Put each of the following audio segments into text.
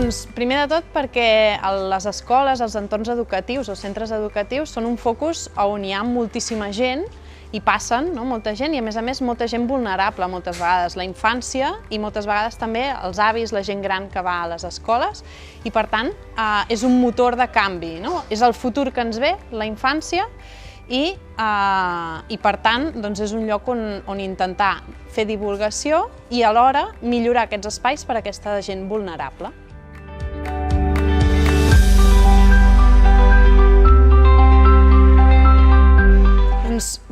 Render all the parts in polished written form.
Doncs primer de tot perquè les escoles, els entorns educatius o centres educatius són un focus on hi ha moltíssima gent i passen molta gent i a més molta gent vulnerable moltes vegades, la infància i moltes vegades també els avis, la gent gran que va a les escoles i per tant és un motor de canvi, és el futur que ens ve, la infància, i per tant és un lloc on intentar fer divulgació i alhora millorar aquests espais per a aquesta gent vulnerable.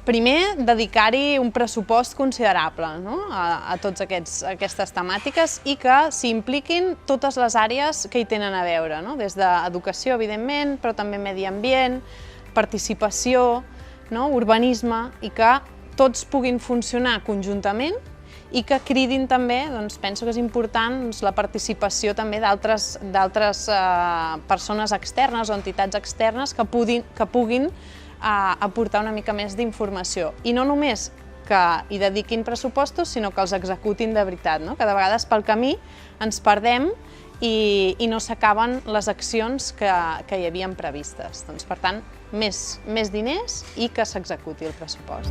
Primer, dedicar-hi un pressupost considerable a totes aquestes temàtiques i que s'hi impliquin totes les àrees que hi tenen a veure, des d'educació, evidentment, però també medi ambient, participació, urbanisme, i que tots puguin funcionar conjuntament i que cridin també, penso que és important, la participació també d'altres persones externes o entitats externes que puguin aportar una mica més d'informació. I no només que hi dediquin pressupostos, sinó que els executin de veritat, que de vegades pel camí ens perdem i no s'acaben les accions que hi havien previstes. Per tant, més diners i que s'executi el pressupost.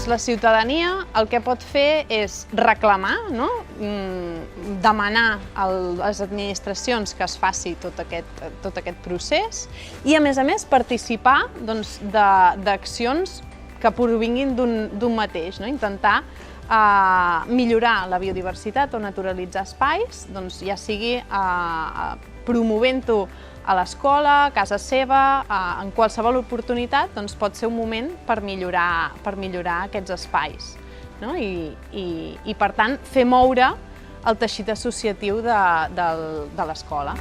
La ciutadania el que pot fer és reclamar, demanar a les administracions que es faci tot aquest procés i, a més, participar d'accions que provinguin d'un mateix, intentar millorar la biodiversitat o naturalitzar espais, ja sigui promovent-ho a l'escola, a casa seva, en qualsevol oportunitat pot ser un moment per millorar aquests espais i per tant fer moure el teixit associatiu de l'escola.